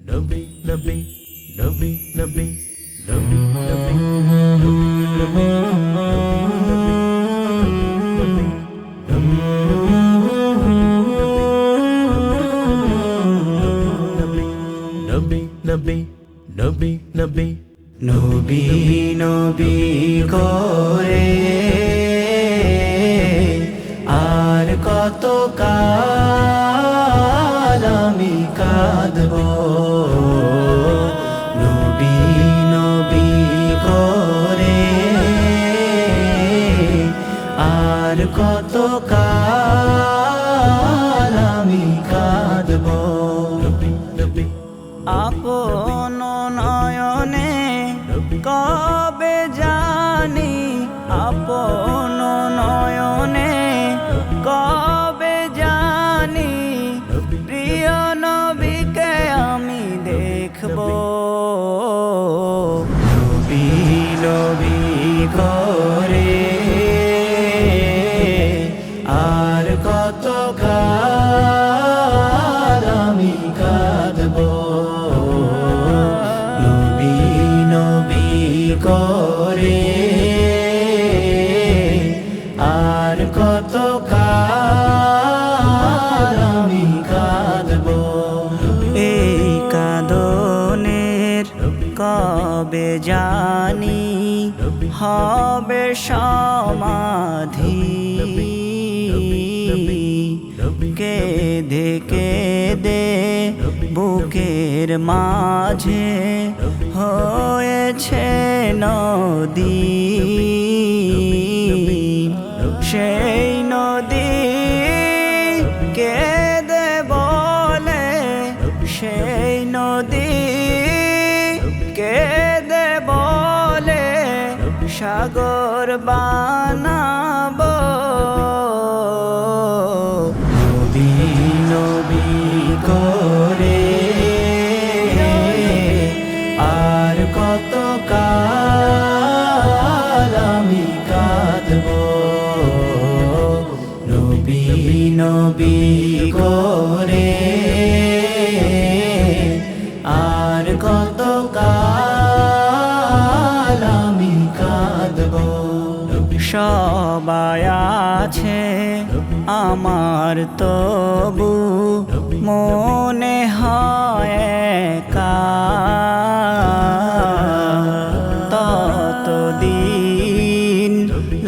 নবী নবী নবী নবী নবী নবী নবী নবী নবী নবী নবী নবী নবী করে আর কত কাল আমি কাঁদব। নবী নবী করে আর কত কাল আমি কাঁদব। আপন নয়নে কবে জানি, আপন নয়নে কবে জানি প্রিয় নবীকে আমি দেখব। নবী নবী করে আর কত কাল আমি কাঁদব। নবী নবী করে আর কত কাল আমি কাঁদব। এই কাঁদনের কবে জানি হবে সমাধি। কেঁদে কেঁদে বুকের মাঝে হয়েছে নদী। সেই নদী কেঁদে বলে, সেই নদী কেঁদে বলে সাগর বানাবো। নবী নবী করে আর কত কাল আমি কাঁদব। নবী নবী করে আর কত কাল আমি কাঁদব। সবাই আছে আমার তবু মনে হয় একা। ততদিন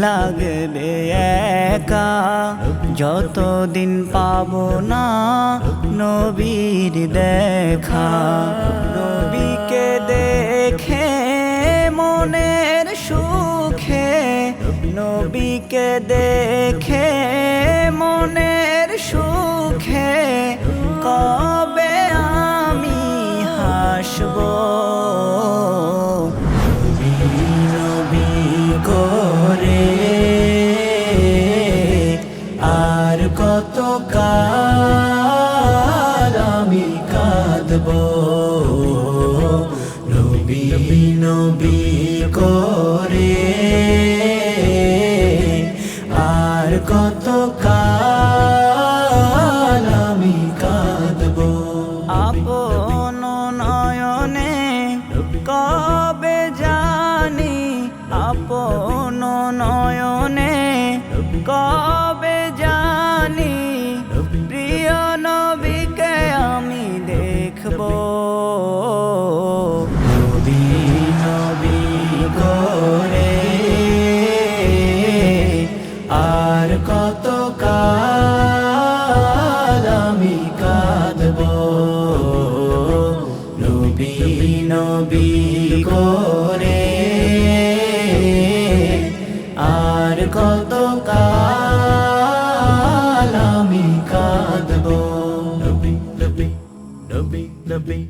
লাগবে একা যতদিন পাবো না নবীর দেখা। নবীকে দেখে মনের সুখে, নবীকে দেখে মনের সুখে কবে আমি হাসব। নবী নবী করে আর কত কাল আমি কাঁদব। নবী নবী করে আর কত কাল আমি কাঁদব। আপন নয়নে কবে জানি, আপন নয়নে কবে জানি প্রিয় নবীকে আমি দেখব। নবী নবী করে আর কত কাল আমি কাঁদব। নবী নবী করে আর কত কাল আমি কাঁদব। নবী নবী নবী নবী